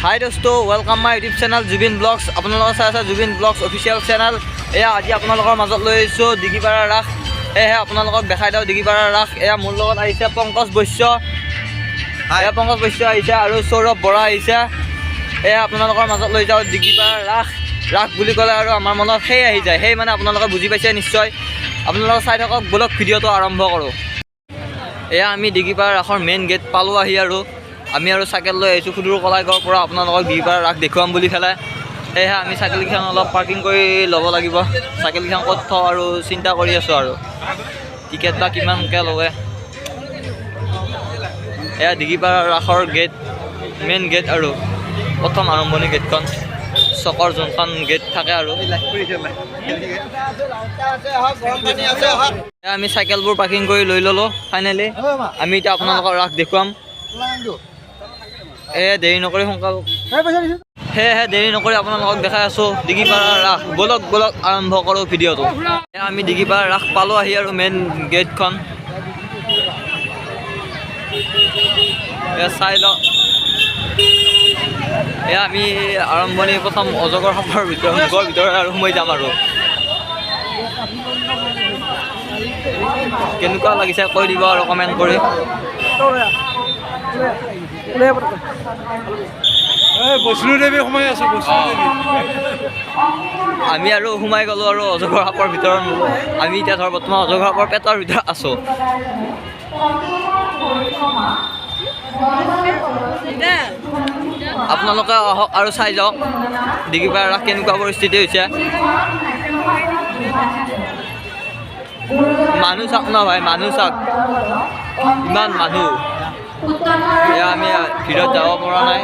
হাই দোস্তো, welcome my YouTube channel Zubin vlogs. আপোনালোকে চাই আছে জুবিন ব্লগছ অফিচিয়েল চেনেল। এয়া আজি আপোনালোকৰ মাজত লৈ আহিছোঁ ডিগিপাৰা ৰাস। সেয়েহে আপোনালোকক দেখাই দিওঁ ডিগিপাৰা ৰাস। এয়া মোৰ লগত আহিছে পংকজ বৈশ্য, এয়া পংকজ বৈশ্য আহিছে আৰু সৌৰভ বৰা আহিছে। এয়া আপোনালোকৰ মাজত লৈ যাওঁ ডিগিপাৰা ৰাস। ৰাস বুলি ক'লে আৰু আমাৰ মনত সেই আহি যায়, সেই মানে আপোনালোকে বুজি পাইছে নিশ্চয়। আপোনালোকে চাই থাকক, বলক ভিডিঅ'টো আৰম্ভ কৰোঁ। এয়া আমি ডিগিপাৰা ৰাসৰ মেইন গেট পালোঁ আহি, আৰু আমি আৰু চাইকেল লৈ আহিছোঁ সুদূৰ কলাইগাঁৱৰ পৰা আপোনালোকক ডিগিপাৰা ৰাস দেখুৱাম বুলি পেলাই। সেয়েহে আমি চাইকেলকেইখন অলপ পাৰ্কিং কৰি ল'ব লাগিব। চাইকেলকেইখন ক'ত থওঁ আৰু চিন্তা কৰি আছোঁ, আৰু টিকেট বা কিমানকৈ লয়। এয়া ডিগিপাৰা ৰাসৰ গেট, মেইন গেট আৰু প্ৰথম আৰম্ভণি গেটখন, চকৰ যোনখন গেট থাকে আৰু। আমি চাইকেলবোৰ পাৰ্কিং কৰি লৈ ল'লোঁ ফাইনেলি। আমি এতিয়া আপোনালোকৰ ৰাস দেখুৱাম। দেৰি নকৰি সোনকাল, সেয়েহে দেৰি নকৰি আপোনালোকক দেখাই আছোঁ ডিগিপাৰা ৰাস। বলক বলক আৰম্ভ কৰোঁ ভিডিঅ'টো। আমি ডিগিপাৰা ৰাস পালোঁ আহি, আৰু মেইন গেটখন চাই লওঁ। এয়া আমি আৰম্ভণি প্ৰথম অজগৰ সাপৰ ভিতৰত আৰু সোমাই যাম। আৰু কেনেকুৱা লাগিছে কৈ দিব আৰু কমেণ্ট কৰি। বৈষ্ণোদেৱী সোমাই আছোঁ। আমি আৰু সোমাই গ'লোঁ আৰু অজগৰ সাপৰ ভিতৰত। আমি এতিয়া ধৰ বৰ্তমান অজগৰ সাপৰ পেটৰ ভিতৰত আছোঁ। আপোনালোকে আহক আৰু চাই যাওক ডিগিপাৰা ৰাস কেনেকুৱা পৰিস্থিতি হৈছে। মানুহ চাওক ন ভাই, মানুহ চাওক, ইমান মানুহ। এয়া আমি ভিৰত যাব পৰা নাই।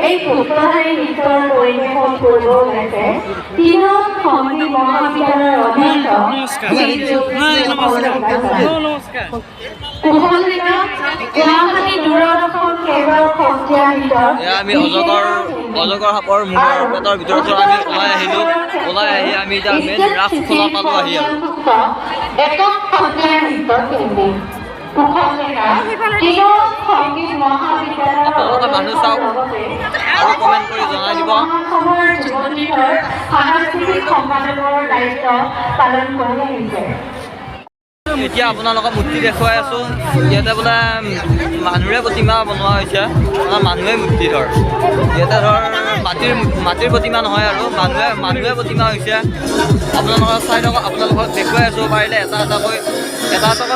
এই সূত্ৰধাৰী নৃত্যৰ পৰিৱেশন কৰিব ওলাইছে তিনিও সংগীত মহাবিদ্যালয়ৰ অধ্যক্ষ গুৱাহাটী দূৰদৰ্শন কেন্দ্ৰৰ সন্ধিয়া নৃত্যৰ। আমি অজগৰ সাপৰ মূৰৰ পেটৰ ভিতৰত আমি ওলাই আহিলোঁ। ওলাই আহি আমি এতিয়া মেইন ৰাস খোলা পালোঁ আহি। আৰু একক সন্ধিয়া নৃত্য কেন্দ্ৰ আপোনালোকে মানুহ চাওক আৰু কমেণ্ট কৰি জনাই দিব। এতিয়া আপোনালোকক মূৰ্তি দেখুৱাই আছোঁ। ইয়াতে বোলে মানুহৰে প্ৰতিমা বনোৱা হৈছে, মানুহে মূৰ্তি ধৰ। ইয়াতে ধৰ মাটিৰ প্ৰতিমা নহয়, আৰু মানুহে প্ৰতিমা হৈছে। আপোনালোকক চাই থাকক, আপোনালোকক দেখুৱাই আছোঁ। পাৰিলে এটা এটাকৈ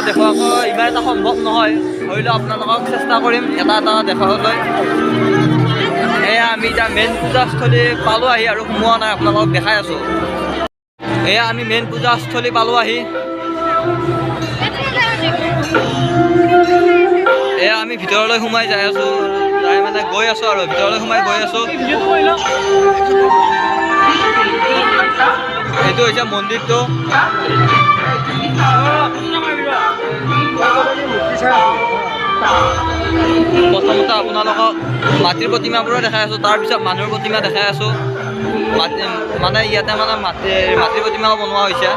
দেখুৱাকৈ ইমান এটা সম্ভৱ নহয়, হ'লেও আপোনালোকক চেষ্টা কৰিম এটা দেখুৱাবলৈ। এয়া আমি এতিয়া মেইন পূজাস্থলী পালোঁ আহি, আৰু সোমোৱা নাই, আপোনালোকক দেখাই আছোঁ। এয়া আমি মেইন পূজাস্থলী পালোঁ আহি। এয়া আমি ভিতৰলৈ সোমাই যাই আছোঁ, গৈ আছোঁ আৰু ভিতৰলৈ সোমাই গৈ আছোঁ। এইটো হৈছে মন্দিৰটো। প্ৰথমতে আপোনালোকক মাটিৰ প্ৰতিমাবোৰো দেখাই আছোঁ, তাৰপিছত মানুহৰ প্ৰতিমা দেখাই আছোঁ। মানে ইয়াতে মানে মাটিৰ প্ৰতিমাও বনোৱা হৈছে।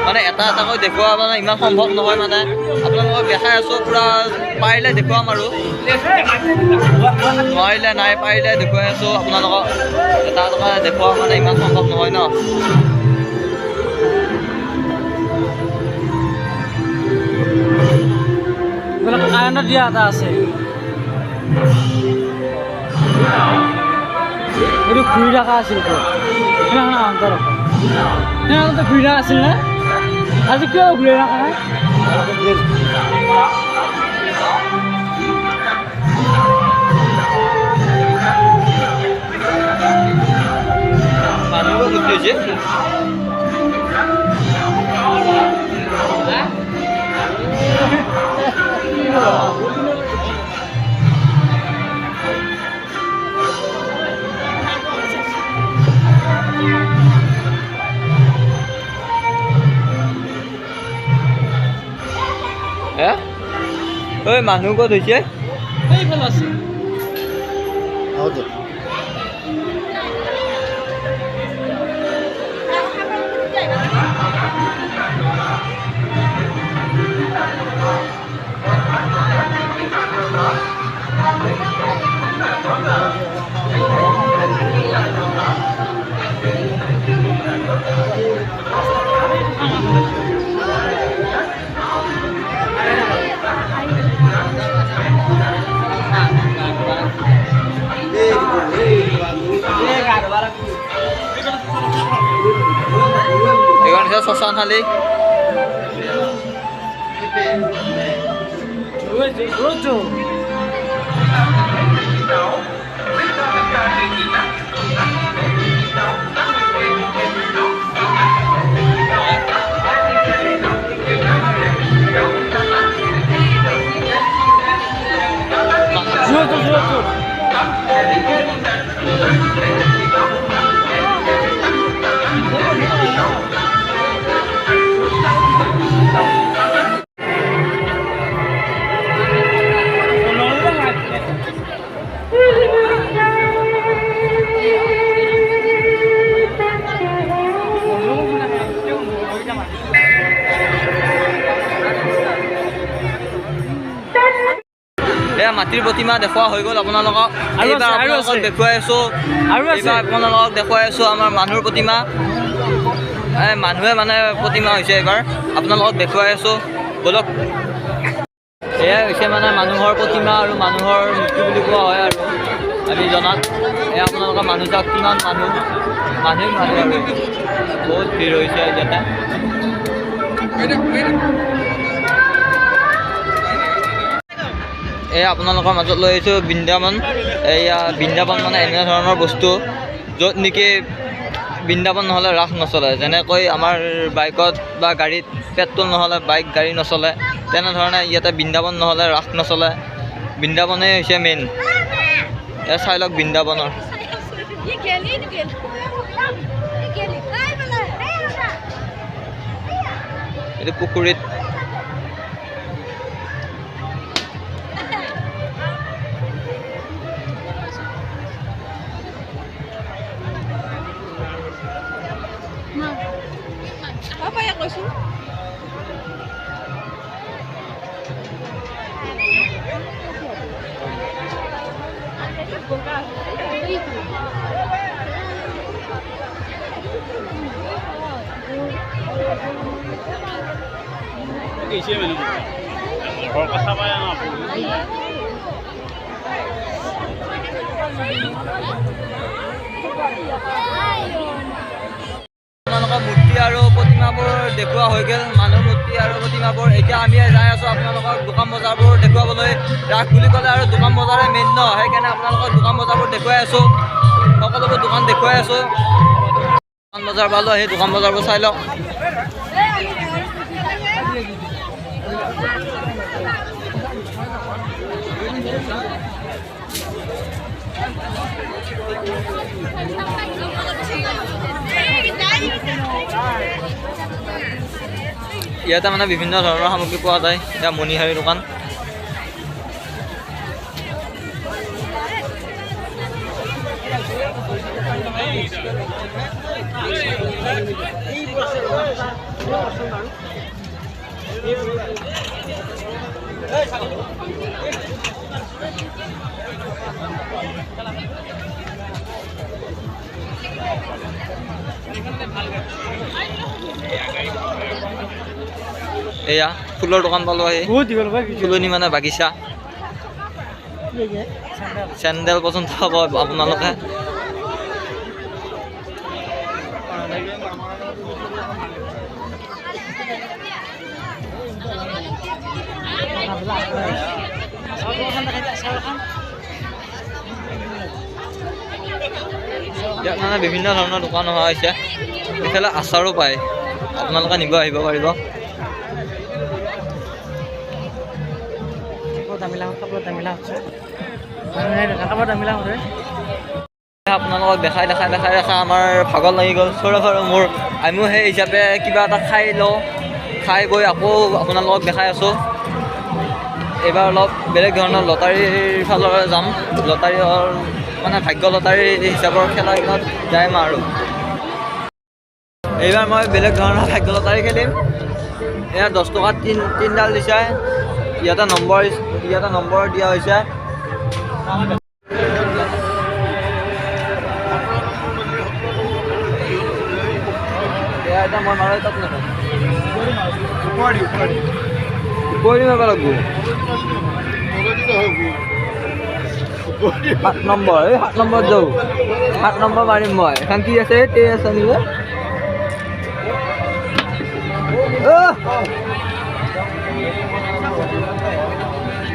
মানে এটা এটাকৈ দেখুওৱা মানে ইমান সম্ভৱ নহয়, মানে আপোনালোকক দেখাই আছোঁ। পূৰা পাৰিলে দেখুৱাম, আৰু নোৱাৰিলে নাই, পাৰিলে দেখুৱাই আছোঁ আপোনালোকক। এটা দেখুওৱা মানে ইমান সম্ভৱ নহয় ন। কাৰেণ্টত দিয়া এটা আছে, এইটো ঘূৰি থকা আছিল। ঘূৰি থকা আছিল নে? আজি কিয় ঘূৰি থকা নাই? মানুহবোৰ গুচি হৈছে। হে ঐ মানুহ ক'ত হৈছে সেইফালে আছে ಹೌದು এইখন হৈছে শ্মশান শালী এয়া মাটিৰ প্ৰতিমা দেখুওৱা হৈ গ'ল আপোনালোকক এইবাৰ আপোনালোকক দেখুৱাই আছোঁ এইবাৰ আপোনালোকক দেখুৱাই আছোঁ আমাৰ মানুহৰ প্ৰতিমা মানুহে মানে প্ৰতিমা হৈছে এইবাৰ আপোনালোকক দেখুৱাই আছোঁ ব'লক এয়াই হৈছে মানে মানুহৰ প্ৰতিমা আৰু মানুহৰ মূৰ্তি বুলি কোৱা হয় আৰু আমি জনাত এয়া আপোনালোকৰ মানুহ চাওক কিমান মানুহ আৰু বহুত ভিৰ হৈছে ইয়াতে এয়া আপোনালোকৰ মাজত লৈ আহিছোঁ বৃন্দাবন এয়া বৃন্দাবন মানে এনে ধৰণৰ বস্তু য'ত নেকি বৃন্দাবন নহ'লে ৰাস নচলে যেনেকৈ আমাৰ বাইকত বা গাড়ীত পেট্ৰল নহ'লে বাইক গাড়ী নচলে তেনেধৰণে ইয়াতে বৃন্দাবন নহ'লে ৰাস নচলে বৃন্দাবনেই হৈছে মেইন এয়া চাই লওক বৃন্দাবনৰ এইটো পুখুৰীত Apa yang kau suruh? আপোনালোকৰ মূৰ্তি আৰু প্ৰতিমাবোৰ দেখুওৱা হৈ গ'ল মানুহ মূৰ্তি আৰু প্ৰতিমাবোৰ এতিয়া আমি যাই আছোঁ আপোনালোকক দোকান বজাৰবোৰ দেখুৱাবলৈ ৰাস বুলি ক'লে আৰু দোকান বজাৰে মেইন ন সেইকাৰণে আপোনালোকক দোকান বজাৰবোৰ দেখুৱাই আছোঁ সকলোবোৰ দোকান দেখুৱাই আছোঁ দোকান বজাৰ পালোঁ সেই দোকান বজাৰবোৰ চাই লওক ইয়াতে মানে বিভিন্ন ধৰণৰ সামগ্ৰী পোৱা যায় এতিয়া মণিহাৰী দোকান এয়া ফুলৰ দোকান পালোঁ আহি ফুলনি মানে বাগিচা চেণ্ডেল পচন্দ পাব আপোনালোকে ইয়াত মানে বিভিন্ন ধৰণৰ দোকান হোৱা হৈছে এইফালে আচাৰো পায় আপোনালোকে নিব আহিব পাৰিব আপোনালোকক দেখাই আমাৰ ভাগৰ লাগি গ'ল চৌৰাফাৰ মোৰ আমিও সেই হিচাপে কিবা এটা খাই লওঁ খাই বৈ আকৌ আপোনালোকক দেখাই আছোঁ এইবাৰ অলপ বেলেগ ধৰণৰ লটাৰীৰ ফালৰে যাম। লটাৰীৰ মানে ভাগ্য লটাৰী হিচাপৰ খেলাখনত যাম আৰু এইবাৰ মই বেলেগ ধৰণৰ ভাগ্য লটাৰী খেলিম। এয়া 10 টকাত তিনডাল দিছে। ইয়াতে নম্বৰ দিয়া হৈছে। এয়া এটা মই মাৰো তাত নাপাম উপৰি মাৰিব লাগিব। 7 নম্বৰ যাওঁ। 7 নম্বৰ মাৰিম মই। এখন কি আছে আছে নেকি?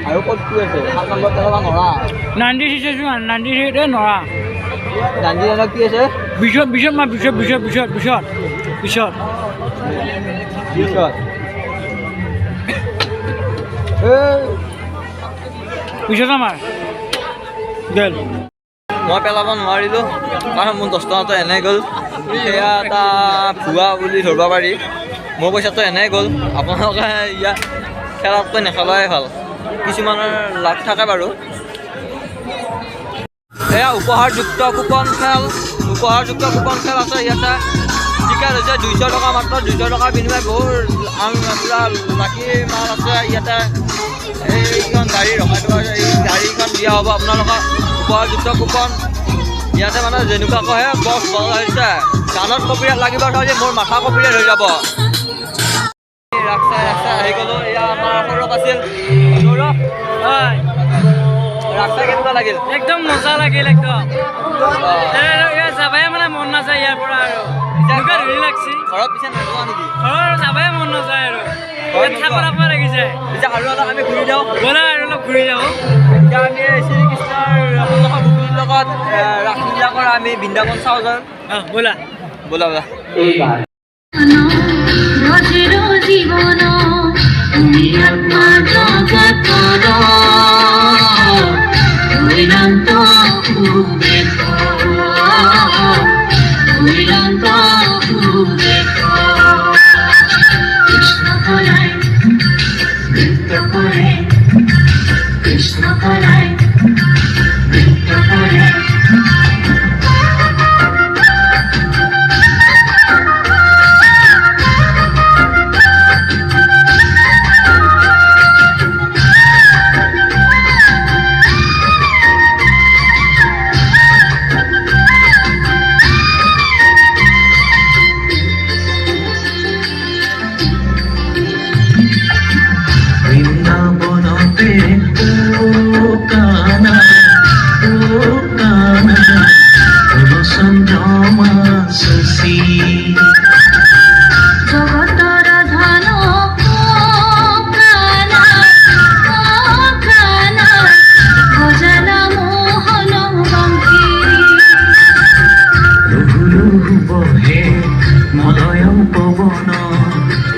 আৰু ক'ত কি আছে? 7 নম্বৰ তেৰবা নৰা নান্দি শিকিছোঁ নান্দি শিকে নৰা গান্ধী জানো কি আছে? পিছত মা পিছত আমাৰ গেল। মই পেলাব নোৱাৰিলোঁ কাৰণ মোৰ 10 টকাটো এনেই গ'ল। সেয়া এটা ভুৱা বুলি ধৰিব পাৰি। মোৰ পইচাটো এনেই গ'ল। আপোনালোকে ইয়াত খেলাতকৈ নেখেলাই ভাল। কিছুমানৰ লাভ থাকে বাৰু। এয়া উপহাৰযুক্ত কুপন খেল আছে ইয়াতে। টিকেট হৈছে 200 টকা মাত্ৰ। 200 টকাৰ বিনিময়ে বহুত পুৰা লাকি মাল আছে ইয়াতে। এইখন গাড়ী ৰখাই থোৱা আছে। এই গাড়ীখন দিয়া হ'ব আপোনালোকক উপহাৰযুক্ত কুপন। ইয়াতে মানে যেনেকুৱাকৈ বক্স বজাইছে গানত কপিৰাইট লাগিব যে মোৰ মাথা কপিৰাইট হৈ যাব। ৰাস্তা আহি গ'লোঁ। এয়া আমাৰ সৌৰভ আছিল। সৌৰভ ৰাস্তা কেনেকুৱা লাগিল? একদম মজা লাগিল একদম। যাবাই মানে মন নাযায় ইয়াৰ পৰা আৰু এনেকুৱা ধৰি লাগছি। ঘৰত পিছে নোযোৱা নেকি? ঘৰৰ যাবাই মন নাযায় আৰু থাকবা লাগি যায়। পিছে আৰু অলপ আমি ঘূৰি যাওঁ। ব'লা আৰু অলপ ঘূৰি যাওঁ। এতিয়া আমি শ্ৰীকৃষ্ণৰ ভক্তিৰ লগত ৰাসলীলা কৰা আমি বৃন্দাবন চাওঁ যাওঁ। ব'লা। নজর জীবন তুমি আত্মা জগতর দুইরন্ত দেখ দুইরন্ত দেখ কৃষ্ণ করায় নৃত্য করে কৃষ্ণ করায় নৃত্য করে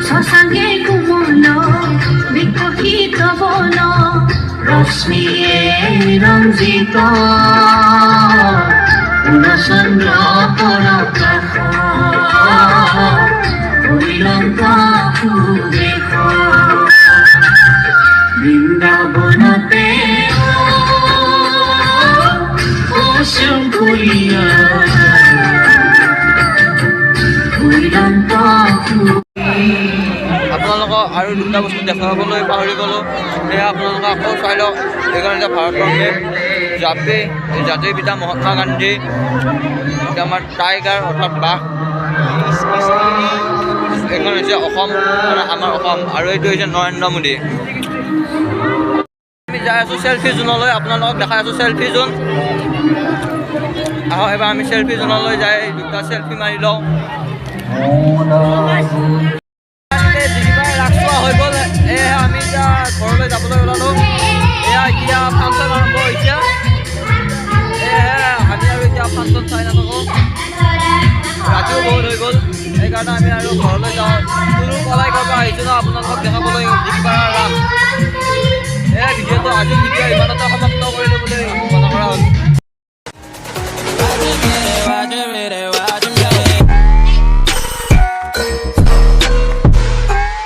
শশাঙ্কে কোমল বিকশিত বন রশ্মিয়ে রঞ্জিত পূর্ণচন্দ্র পরকাশ অবিরন্ত সুদেশ বৃন্দাবনতে কুসুম কুলিয়া অবিরন্ত আপোনালোকক আৰু দুটা বস্তু দেখাবলৈ পাহৰি গ'লোঁ। সেয়া আপোনালোকে আকৌ চাই লওক। এইখন এতিয়া ভাৰতৰ মেপ জাতিৰ পিতা মহাত্মা গান্ধী। এতিয়া আমাৰ টাইগাৰ অৰ্থাৎ বাঘ। এইখন হৈছে অসম মানে আমাৰ অসম আৰু এইটো হৈছে নৰেন্দ্ৰ মোদী। আমি যাই আছোঁ চেল্ফি জোনলৈ। আপোনালোকক দেখাই আছোঁ চেল্ফি জোন। আহক এবাৰ আমি চেল্ফি জোনলৈ যাই দুটা চেল্ফি মাৰি লওঁ। হৈ গ'ল। এয়া আমি এতিয়া ঘৰলৈ যাবলৈ ওলালোঁ। এয়া এতিয়া ফাংচন আৰম্ভ হৈছে। এয়া আমি আৰু এতিয়া ফাংচন চাই নাথাকোঁ। ৰাতিও বহুত হৈ গ'ল। সেইকাৰণে আমি আৰু ঘৰলৈ যাওঁ। কোনো পলাই কৰিব আহিছোঁ ন আপোনালোকক দেখাবলৈ দিগপাৰা ৰাস। এয়া ভিডিঅ'টো আজিৰ ভিডিঅ' ইমানতে সমাপ্ত কৰিলোঁ বুলি